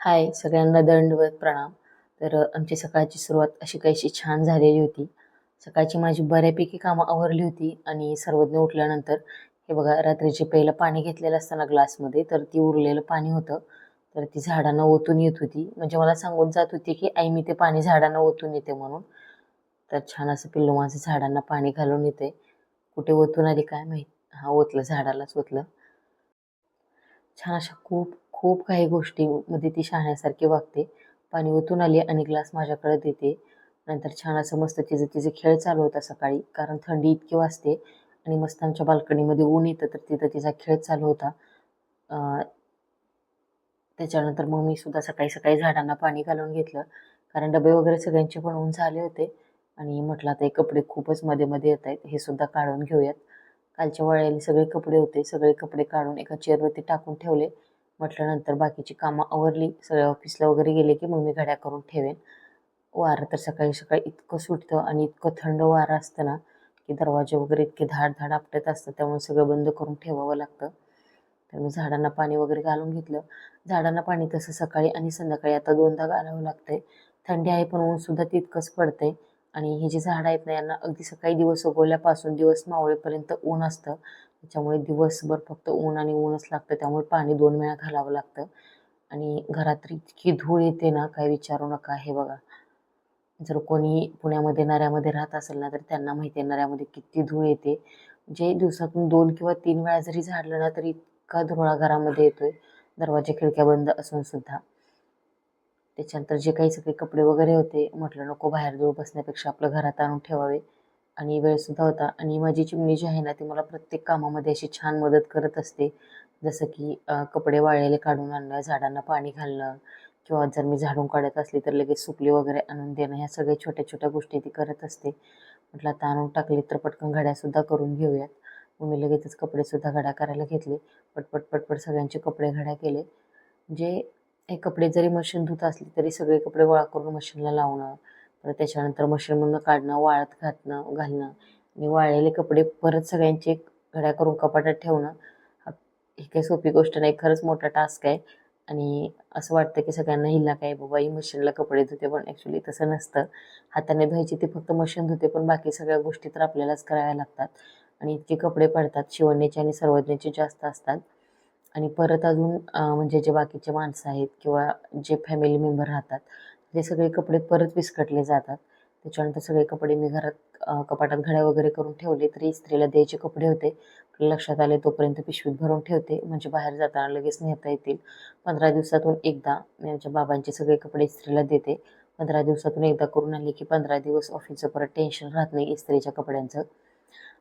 हाय सगळ्यांना दंडवत प्रणाम. आमची सकाळची सुरुवात अशी काहीशी छान झालेली होती. सकाळची माझी बऱ्यापैकी कामं आवरली होती आणि सर्वज्ञ उठल्यानंतर हे बघा रात्रीचे पहिलं पाणी घेतलेलं असताना ग्लासमध्ये तर ती उरलेलं पाणी होतं. तर ती झाडांना ओतून येत होती. म्हणजे मला सांगून जात होती की आई मी ते पाणी झाडांना ओतून येते म्हणून. तर छान असं पिल्लू माझं झाडांना पाणी घालून येते. कुठे ओतून आली काय माहीत. हां, ओतलं झाडालाच ओतलं. छान अशा खूप खूप काही गोष्टींमध्ये ती शहाण्यासारखी वागते. पाणी ओतून आली आणि ग्लास माझ्याकडे देते. नंतर छान असं मस्त तिचे तिचे खेळ चालू होता सकाळी, कारण थंडी इतकी वाजते आणि मस्त आमच्या बाल्कनीमध्ये ऊन येतं, तर तिथं तिचा खेळ चालू होता. अं, त्याच्यानंतर मग मी सुद्धा सकाळी सकाळी झाडांना पाणी घालून घेतलं, कारण डबे वगैरे सगळ्यांचे बनवून झाले होते. आणि म्हटलं आता हे कपडे खूपच मध्ये मध्ये येत आहेत, हे सुद्धा काढून घेऊयात. कालच्या वाळलेले सगळे कपडे होते, सगळे कपडे काढून एका चेअरवरती टाकून ठेवले. म्हटलं नंतर बाकीची कामं आवरली, सगळे ऑफिसला वगैरे गेले की मग मी घड्या करून ठेवेन. वारं तर सकाळी सकाळी इतकं सुटतं आणि इतकं थंड वारं असतं ना, की दरवाजे वगैरे इतके धाड धाड आपटत असतात, त्यामुळे सगळं बंद करून ठेवावं लागतं. तर मी झाडांना पाणी वगैरे घालून घेतलं. झाडांना पाणी तसं सकाळी आणि संध्याकाळी आता दोनदा घालावं लागतंय. थंडी आहे पण ऊन सुद्धा तितकंच पडतंय. आणि ही जी झाडं आहेत ना, यांना अगदी सकाळी दिवस उगवल्यापासून दिवस मावळेपर्यंत ऊन असतं. त्याच्यामुळे दिवसभर फक्त ऊन आणि ऊनच लागतं, त्यामुळे पाणी 2 वेळा घालावं लागतं. आणि घरात तर इतकी धूळ येते ना, काय विचारू नका. हे बघा, जर कोणी पुण्यामध्ये नऱ्यामध्ये राहत असेल ना, तर त्यांना माहिती आहे नऱ्यामध्ये किती धूळ येते. जे दिवसातून 2 किंवा 3 वेळा जरी झाडलं ना, तरी इतका धुराळा घरामध्ये येतोय, दरवाजे खिडक्या बंद असून सुद्धा. त्याच्यानंतर जे काही सगळे कपडे वगैरे होते, म्हटलं नको बाहेर धूळ बसण्यापेक्षा आपलं घरात आणून ठेवावे. आणि वेळसुद्धा होता आणि माझी चिमणी जी आहे ना, ती मला प्रत्येक कामामध्ये अशी छान मदत करत असते. जसं की कपडे वाळलेले काढून आणणं, झाडांना पाणी घालणं किंवा जर मी झाडून काढत असली तर लगेच सुपली वगैरे आणून देणं, ह्या सगळ्या छोट्या छोट्या गोष्टी ती करत असते. म्हटलं आता आणून टाकली तर पटकन घड्यासुद्धा करून घेऊयात. मग मी लगेचच कपडेसुद्धा घड्या करायला घेतले. पटपट पटपट सगळ्यांचे कपडे घड्या केले. म्हणजे हे कपडे जरी मशीन धुत असली तरी सगळे कपडे गोळा करून मशीनला लावणं, परत त्याच्यानंतर मशीनमधनं काढणं, वाळत घालणं आणि वाळलेले कपडे परत सगळ्यांचे घड्या करून कपाटात ठेवणं, ही काही सोपी गोष्ट नाही, खरंच मोठा टास्क आहे. आणि असं वाटतं की सगळ्यांना हिला काय बाबा ही मशीनला कपडे धुते, पण ॲक्च्युली तसं नसतं. हाताने धुवायची ती फक्त मशीन धुते, पण बाकी सगळ्या गोष्टी तर आपल्यालाच कराव्या लागतात. आणि इतके कपडे पडतात, शिवण्याचे आणि सर्वज्ञाचे जास्त असतात. आणि परत अजून म्हणजे जे बाकीचे माणसं आहेत किंवा जे फॅमिली मेंबर राहतात, ते सगळे कपडे परत विस्कटले जातात. त्याच्यानंतर सगळे कपडे मी घरात कपाटात घड्या वगैरे करून ठेवले, तरी इस्त्रीला द्यायचे कपडे होते. लक्षात आले तोपर्यंत पिशवीत भरून ठेवते, म्हणजे बाहेर जाताना लगेच नेता येतील. 15 दिवसातून एकदा मी आमच्या बाबांचे सगळे कपडे इस्त्रीला देते. 15 दिवसातून एकदा करून आणले की 15 दिवस ऑफिसचं परत टेन्शन राहत नाही इस्त्रीच्या कपड्यांचं.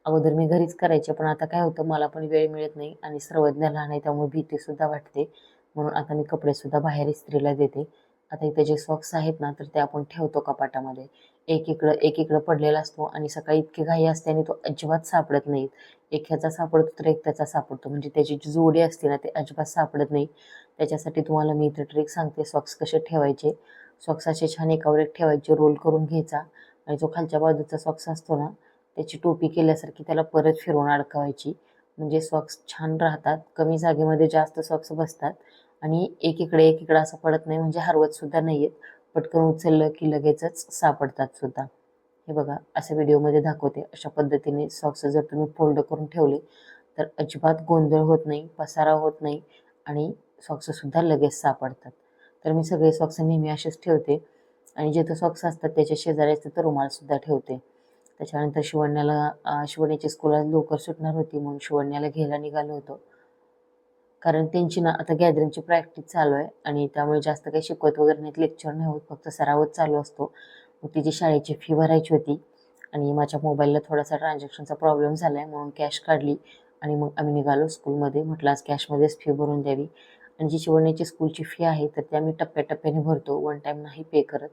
अगोदर मी घरीच करायचे, पण आता काय होतं मला पण वेळ मिळत नाही आणि सर्वज्ञ लहान आहे त्यामुळे भीतीसुद्धा वाटते. म्हणून आता मी कपडेसुद्धा बाहेर इस्त्रीला देते. आता इथे जे सॉक्स आहेत ना, तर ते आपण ठेवतो कपाटामध्ये. एक इकडं पडलेला असतो आणि सकाळी इतकी घाई असते आणि तो अजिबात सापडत नाहीत. एक ह्याचा सापडतो तर एक त्याचा सापडतो. म्हणजे त्याची जी जोडी असते ना, ते अजिबात सापडत नाही. त्याच्यासाठी तुम्हाला मी इथे ट्रिक सांगते सॉक्स कसे ठेवायचे. सॉक्स असे छान एकावर एक ठेवायचे, रोल करून घ्यायचा आणि जो खालच्या बाजूचा सॉक्स असतो ना, त्याची टोपी केल्यासारखी त्याला परत फिरवून अडकवायची. म्हणजे सॉक्स छान राहतात, कमी जागेमध्ये जास्त सॉक्स बसतात आणि एकीकडे असं पडत नाही, म्हणजे हरवत सुद्धा नाही आहेत. पटकन उचललं की लगेचच सापडतात सुद्धा. हे बघा असं व्हिडिओमध्ये दाखवते. अशा पद्धतीने सॉक्स जर तुम्ही फोल्ड करून ठेवले तर अजिबात गोंधळ होत नाही, पसारा होत नाही आणि सॉक्ससुद्धा लगेच सापडतात. तर मी सगळे सॉक्स नेहमी असेच ठेवते आणि जिथं सॉक्स असतात त्याच्या शेजारी तिथं रुमालसुद्धा ठेवते. त्याच्यानंतर शिवण्याची स्कूल आज लवकर सुटणार होती, म्हणून शिवण्याला घ्यायला निघालो होतो. कारण त्यांची ना आता गॅदरिंगची प्रॅक्टिस चालू आहे आणि त्यामुळे जास्त काही शिकवत वगैरे नाहीत, लेक्चर नाही होत, फक्त सरावच चालू असतो. मग तिची शाळेची फी भरायची होती आणि माझ्या मोबाईलला थोडासा ट्रान्झॅक्शनचा प्रॉब्लेम झाला आहे, म्हणून कॅश काढली आणि मग आम्ही निघालो स्कूलमध्ये. म्हटलं आज कॅशमध्येच फी भरून द्यावी. आणि जी शिवण्याची स्कूलची फी आहे तर ते आम्ही टप्प्याटप्प्याने भरतो, वन टाईम नाही पे करत.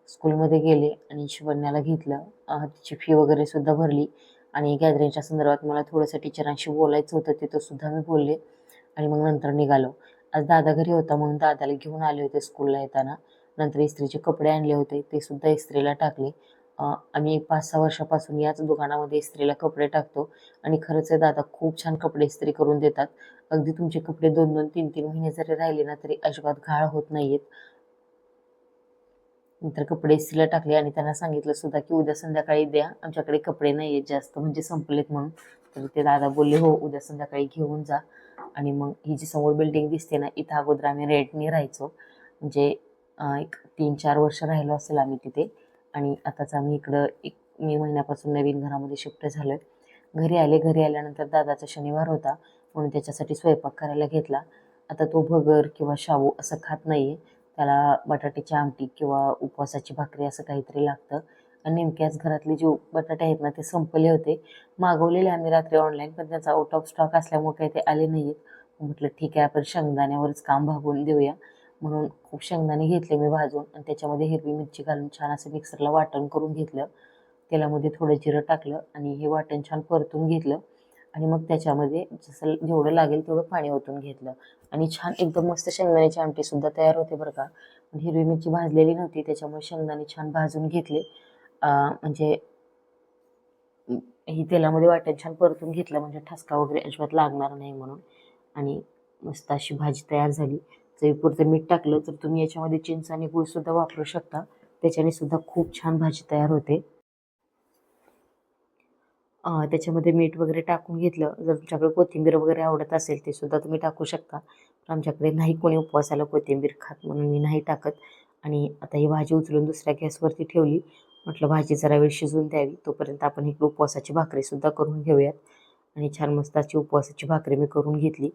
स्कूलमध्ये गेले आणि शिवण्याला घेतलं, तिची फी वगैरे सुद्धा भरली आणि गॅदरिंगच्या संदर्भात मला थोडंसं टीचरांशी बोलायचं होतं, तिथं सुद्धा मी बोलले आणि मग नंतर निघालो. आज दादा घरी होता म्हणून दादाला घेऊन आले होते स्कूलला येताना. नंतर इस्त्रीचे कपडे आणले होते, ते सुद्धा इस्त्रीला टाकले. आम्ही 5-6 वर्षापासून याच दुकानामध्ये इस्त्रीला कपडे टाकतो आणि खरंच आहे दादा खूप छान कपडे इस्त्री करून देतात अगदी तुमचे कपडे 2-2, 3-3 महिने जरी राहिले ना तरी अजिबात घाण होत नाहीयेत. नंतर कपडे इस्त्रीला टाकले आणि त्यांना सांगितलं सुद्धा की उद्या संध्याकाळी द्या, आमच्याकडे कपडे नाहीयेत जास्त म्हणजे संपलेत म्हणून. तर ते दादा बोलले हो उद्या संध्याकाळी घेऊन जा. आणि मग ही जी समोर बिल्डिंग दिसते ना इथं अगोदर आम्ही रेंटनी राहायचो. म्हणजे एक 3-4 वर्ष राहिलो असेल आम्ही तिथे. आणि आताच आम्ही इकडं एक मे महिन्यापासून नवीन घरामध्ये शिफ्ट झालोय. घरी आले. घरी आल्यानंतर दादाचा शनिवार होता म्हणून त्याच्यासाठी स्वयंपाक करायला घेतला. आता तो भगर किंवा शाबू असं खात नाहीये. त्याला बटाट्याची आमटी किंवा उपवासाची भाकरी असं काहीतरी लागतं. आणि नेमक्याच घरातले जे बटाटे आहेत ना ते संपले होते. मागवलेले आम्ही रात्री ऑनलाईन पण त्याचा आउट ऑफ स्टॉक असल्यामुळे काही ते आले नाहीयेत. म्हटलं ठीक आहे आपण शेंगदाण्यावरच काम भागवून देऊया. म्हणून खूप शेंगदाणे घेतले मी भाजून आणि त्याच्यामध्ये हिरवी मिरची घालून छान असं मिक्सरला वाटण करून घेतलं. तेलामध्ये थोडं जिरं टाकलं आणि हे वाटण छान परतून घेतलं. आणि मग त्याच्यामध्ये जसं जेवढं लागेल तेवढं पाणी ओतून घेतलं. आणि छान एकदम मस्त शेंगदाण्याची आमटी सुद्धा तयार होते बरं का. पण हिरवी मिरची भाजलेली नव्हती त्याच्यामुळे शेंगदाणे छान भाजून घेतले. म्हणजे ही तेलामध्ये वाटण छान परतून घेतलं म्हणजे ठसका वगैरे अजिबात लागणार नाही म्हणून. आणि मस्त अशी भाजी तयार झाली. चवीपुरतं मीठ टाकलं तर तुम्ही याच्यामध्ये चिंच आणि गूळ सुद्धा वापरू शकता. त्याच्याने सुद्धा खूप छान भाजी तयार होते. त्याच्यामध्ये मीठ वगैरे टाकून घेतलं. जर तुमच्याकडे कोथिंबीर वगैरे आवडत असेल ते सुद्धा तुम्ही टाकू शकता. पण आमच्याकडे नाही कोणी उपवासाला कोथिंबीर खात म्हणून मी नाही टाकत. आणि आता ही भाजी उचलून दुसऱ्या गॅसवरती ठेवली. म्हटलं भाजी जरा वेळ शिजून द्यावी तोपर्यंत आपण इकडे उपवासाची भाकरीसुद्धा करून घेऊयात. आणि छान मस्त अशी उपवासाची भाकरी मी करून घेतली.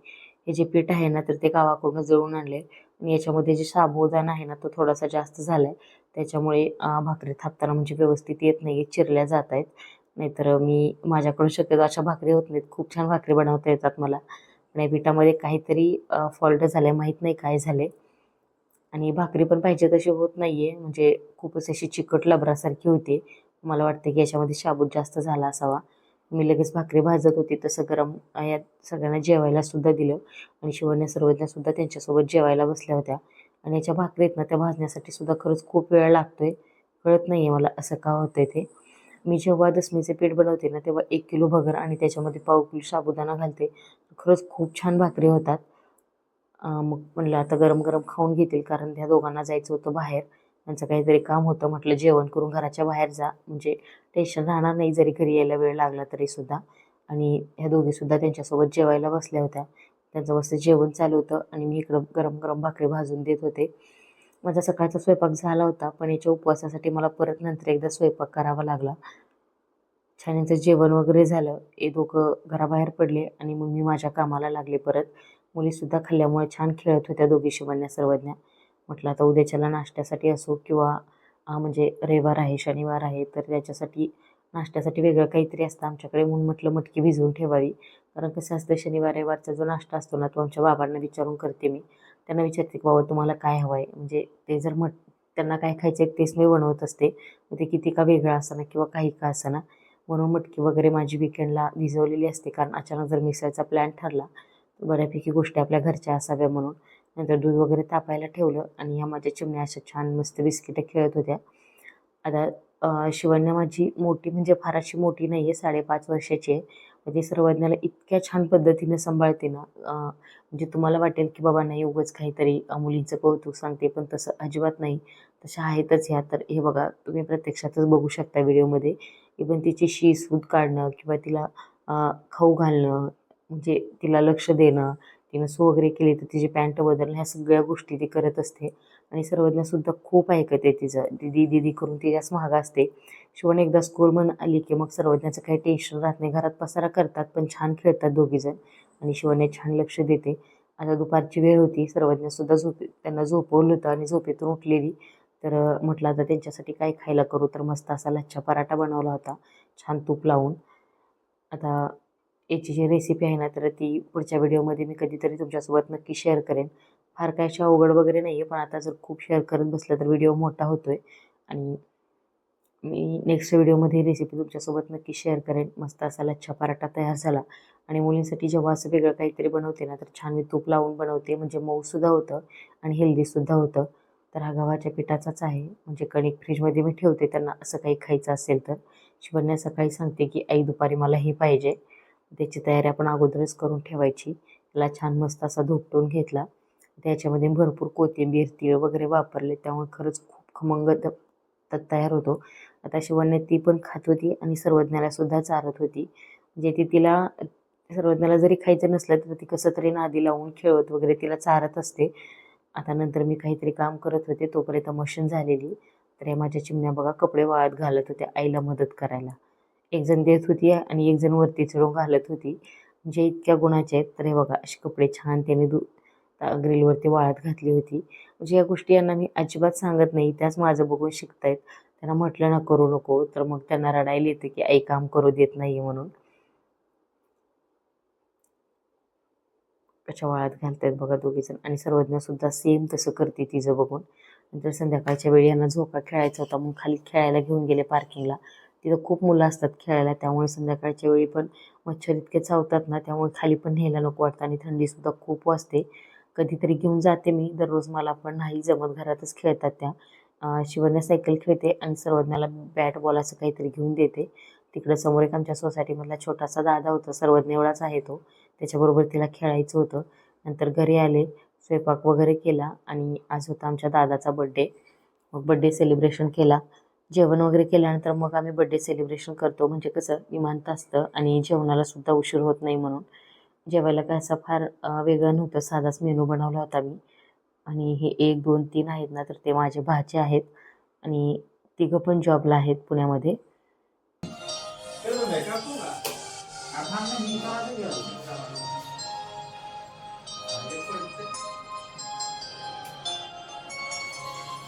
हे जे पीठ आहे ना तर ते गावाकडून जळून आणले आणि याच्यामध्ये जे साबुदाणा आहे ना तो थोडासा जास्त झाला आहे. त्याच्यामुळे भाकरी थापताना म्हणजे व्यवस्थित येत नाही आहे, चिरल्या जात आहेत. नाहीतर माझ्याकडून शक्यतो अशा भाकरी होत नाहीत. खूप छान भाकरी बनवता येतात मला. पण या पिठामध्ये काहीतरी फॉल्ट झाला आहे, माहीत नाही काय झालं आहे. आणि भाकरी पण पाहिजे तशी होत नाही आहे. म्हणजे खूपच अशी चिकट लबरासारखी होते. मला वाटतं की याच्यामध्ये शाबूत जास्त झाला असावा. मी लगेच भाकरी भाजत होती तसं गरम यात सगळ्यांना जेवायला सुद्धा दिलं. आणि शिवण्या सर्वज्ञसुद्धा त्यांच्यासोबत जेवायला बसल्या होत्या. आणि याच्या भाकरी आहेत ना त्या भाजण्यासाठी सुद्धा खरंच खूप वेळ लागतोय. कळत नाही आहे मला असं का होतंय ते. मी जेव्हा दसमीचे पीठ बनवते ना तेव्हा 1 किलो भगर आणि त्याच्यामध्ये पाव किलो साबुदाणा घालते. खरंच खूप छान भाकरी होतात. मग म्हणलं आता गरम गरम खाऊन घेतील कारण त्या दोघांना जायचं होतं बाहेर. त्यांचं काहीतरी काम होतं. म्हटलं जेवण करून घराच्या बाहेर जा म्हणजे टेन्शन राहणार नाही जरी घरी यायला वेळ लागला तरीसुद्धा. आणि ह्या दोघीसुद्धा त्यांच्यासोबत जेवायला बसल्या होत्या. त्यांचं मस्त जेवण चालू होतं आणि मी इकडं गरम गरम भाकरी भाजून देत होते. माझा सकाळचा स्वयंपाक झाला होता पण याच्या उपवासासाठी मला परत नंतर एकदा स्वयंपाक करावा लागला. छान यांचं जेवण वगैरे झालं. हे दोघं घराबाहेर पडले आणि मग मी माझ्या कामाला लागले परत. मुलीसुद्धा खाल्ल्यामुळे छान खेळत होत्या दोघी शिवण्या सर्वज्ञा. म्हटलं आता उद्याच्याला नाश्त्यासाठी असो किंवा म्हणजे रविवार आहे शनिवार आहे तर त्याच्यासाठी नाश्त्यासाठी वेगळं काहीतरी असतं आमच्याकडे म्हणून म्हटलं मटकी भिजवून ठेवावी. कारण कसं असतं शनिवार रविवारचा जो नाश्ता असतो ना तो आमच्या बाबांना विचारून करते मी. त्यांना विचारते की बाबा तुम्हाला काय हवं आहे म्हणजे ते जर त्यांना काय खायचं आहे तेच मी बनवत असते. मग ते किती का वेगळं असताना किंवा काही का असताना. म्हणून मटकी वगैरे माझी विकेंडला भिजवलेली असते कारण अचानक जर मिसळचा प्लॅन ठरला तर बऱ्यापैकी गोष्टी आपल्या घरच्या असाव्या म्हणून. नंतर दूध वगैरे तापायला ठेवलं आणि ह्या माझ्या चिमण्या अशा छान मस्त बिस्किटं खेळत होत्या. आता शिवण्या माझी मोठी म्हणजे फार अशी मोठी नाही आहे 5.5 वर्षाची आहे. पण ती सर्वज्ञाला इतक्या छान पद्धतीने सांभाळते ना म्हणजे तुम्हाला वाटेल की बाबा नाही उगाच काहीतरी मुलींचं कौतुक सांगते पण तसं अजिबात नाही. तशा आहेतच ह्या. तर हे बघा तुम्ही प्रत्यक्षातच बघू शकता व्हिडिओमध्ये. इव्हन तिची शी सूत काढणं किंवा तिला खाऊ घालणं म्हणजे तिला लक्ष देणं. तिनं सू वगैरे केली तर तिची पॅन्ट बदलणं ह्या सगळ्या गोष्टी ती करत असते. आणि सर्वज्ञसुद्धा खूप ऐकते तिचं. दीदी दीदी करून तिच्याच मागं असते. शिवण एकदा स्कूलमधून आली की मग सर्वज्ञाचं काही टेन्शन राहत नाही. घरात पसारा करतात पण छान खेळतात दोघीजण. आणि शिवण्या छान लक्ष देते. आता दुपारची वेळ होती. सर्वज्ञसुद्धा त्यांना झोपवलं होतं आणि झोपेतून उठलेली. तर म्हटलं आता त्यांच्यासाठी काय खायला करू तर मस्त असा लच्छा पराठा बनवला होता छान तूप लावून. आता याची जी रेसिपी आहे ना तर ती पुढच्या व्हिडिओमध्ये मी कधीतरी तुमच्यासोबत नक्की शेअर करेन. फार काय अशी अवघड वगैरे नाही आहे पण आता जर खूप शेअर करत बसलं तर व्हिडिओ मोठा होतो आहे. आणि मी नेक्स्ट व्हिडिओमध्ये रेसिपी तुमच्यासोबत नक्की शेअर करेन. मस्त असा लच्छा पराठा तयार झाला. आणि मुलींसाठी जेव्हा असं वेगळं काहीतरी बनवते ना तर छान मी तूप लावून बनवते म्हणजे मऊसुद्धा होतं आणि हेल्दीसुद्धा होतं. तर हा गव्हाच्या पिठाचाच आहे म्हणजे कणिक फ्रीजमध्ये मी ठेवते त्यांना असं काही खायचं असेल तर. शिवण्या सकाळी सांगते की आई दुपारी मला हे पाहिजे. त्याची तयारी आपण अगोदरच करून ठेवायची. त्याला छान मस्त असा धुपटून घेतला. त्याच्यामध्ये भरपूर कोथिंबीर, तीळ वगैरे वापरले, त्यामुळे खरंच खूप खमंग तयार होतो. आता शिवण्य ती पण खात होती आणि सर्वज्ञाला सुद्धा चारत होती. म्हणजे ती तिला सर्वज्ञाला जरी खायचं नसलं तर ती कसं तरी नादी लावून खेळत वगैरे तिला चारत असते. आता नंतर मी काहीतरी काम करत होते तोपर्यंत मशीन झालेली. तर या माझ्या चिमण्या बघा कपडे वाळत घालत होत्या आईला मदत करायला. एक जण देत होती आणि एक जण वरती चढून घालत होती. म्हणजे इतक्या गुणाच्या आहेत. तर हे बघा असे कपडे छान त्याने ग्रिलवरती वाळत घातली होती. म्हणजे या गोष्टी यांना मी अजिबात सांगत नाही, त्याच माझं बघून शिकतायत. त्यांना म्हटलं ना करू नको तर मग त्यांना रडायला येतं की आई काम करू देत नाही म्हणून. कशा वाळत घालतायत बघा दोघीजण आणि सर्वज्ञ सुद्धा सेम तसं करते तिचं बघून. नंतर संध्याकाळच्या वेळी यांना झोका खेळायचा होता म्हणून खाली खेळायला घेऊन गेले पार्किंगला. तिथं खूप मुलं असतात खेळायला, त्यामुळे संध्याकाळच्या वेळी पण मच्छर इतके चावतात ना, त्यामुळे खाली पण न्यायला नको वाटतं आणि थंडीसुद्धा खूप वाजते. कधीतरी घेऊन जाते मी, दररोज मला पण नाही जमत, घरातच खेळतात त्या. शिवण्या सायकल खेळते आणि सर्वज्ञाला बॅट बॉल असं काहीतरी घेऊन देते. तिकडं समोर एक आमच्या सोसायटीमधला छोटासा दादा होता, सर्वज्ञ एवढाच आहे तो. त्याच्याबरोबर तिला खेळायचं होतं. नंतर घरी आले, स्वयंपाक वगैरे केला आणि आज होता आमच्या दादाचा बड्डे. मग बड्डे सेलिब्रेशन केला. जेवण वगैरे केल्यानंतर मग आम्ही बड्डे सेलिब्रेशन करतो. म्हणजे कसं निवांत असतं आणि जेवणाला सुद्धा उशीर होत नाही म्हणून. जेवायला काय असं फार वेगळं नव्हतं, साधाच मेनू बनवला होता मी. आणि हे 1, 2, 3 आहेत ना, तर ते माझे भाचे आहेत आणि तिघं पण जॉबला आहेत पुण्यामध्ये.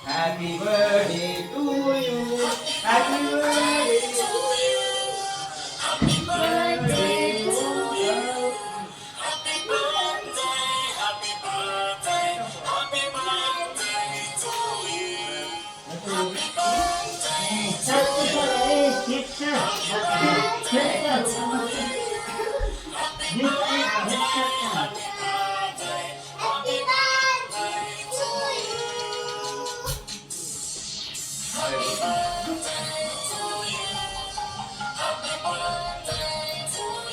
Happy birthday to you. Happy birthday to you. Happy birthday to you. Happy birthday, happy birthday, happy birthday to you. Happy birthday to you. Happy birthday to you. Happy birthday, happy birthday, happy birthday to you. Happy birthday to you. Happy birthday to you.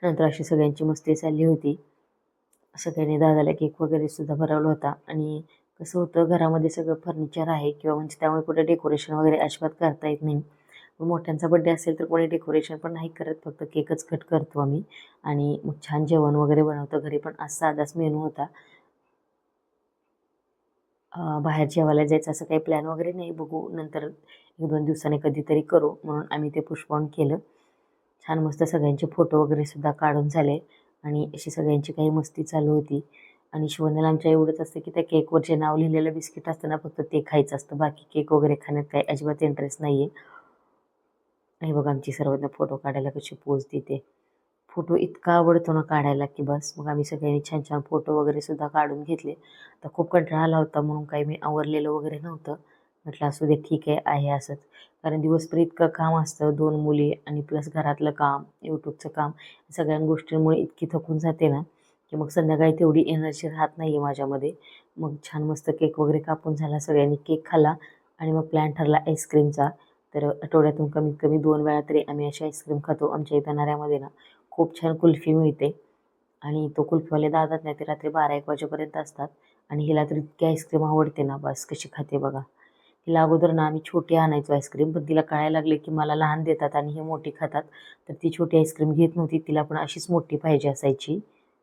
नंतर अशी सगळ्यांची मस्ती चालली होती. सगळ्यांनी दादाला cake वगैरे सुद्धा भरवला होता आणि कसं होतं घरामध्ये सगळं फर्निचर आहे किंवा म्हणजे त्यामुळे कुठे डेकोरेशन वगैरे अजिबात करता येत नाही. मोठ्यांचा बड्डे असेल तर कोणी डेकोरेशन पण नाही करत, फक्त केकच कट करतो आम्ही आणि मग छान जेवण वगैरे बनवतो घरी. पण आज साधाच मेनू होता. बाहेर जेवायला जायचं असं काही प्लॅन वगैरे नाही, बघू नंतर 1-2 दिवसांनी कधीतरी करू म्हणून आम्ही ते पोस्टपोन केलं. छान मस्त सगळ्यांचे फोटो वगैरे सुद्धा काढून झाले आणि अशी सगळ्यांची काही मस्ती चालू होती. आणि शिवण्याला आमच्या एवढंच असतं की त्या केकवर जे नाव लिहिलेलं बिस्किट असतं ना, फक्त ते खायचं असतं, बाकी केक वगैरे खाण्यात काही अजिबात इंटरेस्ट नाही आहे. आणि बघा आमची सर्वांना फोटो काढायला कशी पोज देते. फोटो इतका आवडतो ना काढायला की बस. मग आम्ही सगळ्यांनी छान छान फोटो वगैरे सुद्धा काढून घेतले. तर खूप कंटाळा आला होता म्हणून काही मी आवरलेलं वगैरे नव्हतं. म्हटलं असू दे ठीक आहे असंच. कारण दिवसभर इतकं काम असतं, 2 मुली आणि प्लस घरातलं काम, यूट्यूबचं काम, सगळ्या गोष्टींमुळे इतकी थकून जाते ना की मग संध्याकाळी तेवढी एनर्जी राहत नाही आहे माझ्यामध्ये. मग छान मस्त केक वगैरे कापून झाला, सगळ्यांनी केक खाल्ला आणि मग प्लॅन ठरला आईस्क्रीमचा. तर आठवड्यातून कमीत कमी 2 वेळा तरी आम्ही अशी आईस्क्रीम खातो. आमच्या इथं नऱ्यामध्ये ना खूप छान कुल्फी मिळते आणि तो कुल्फीवाले दादाच नाही, ते रात्री 12-1 वाजेपर्यंत असतात. आणि हिला तर इतकी आईस्क्रीम आवडते ना, बस कशी खाते बघा. तिला अगोदर ना आम्ही छोटी आणायचो आईस्क्रीम, पण तिला कळायला लागले की मला लहान देतात आणि हे मोठी खातात, तर ती छोटी आईस्क्रीम घेत नव्हती, तिला पण अशीच मोठी पाहिजे असायची.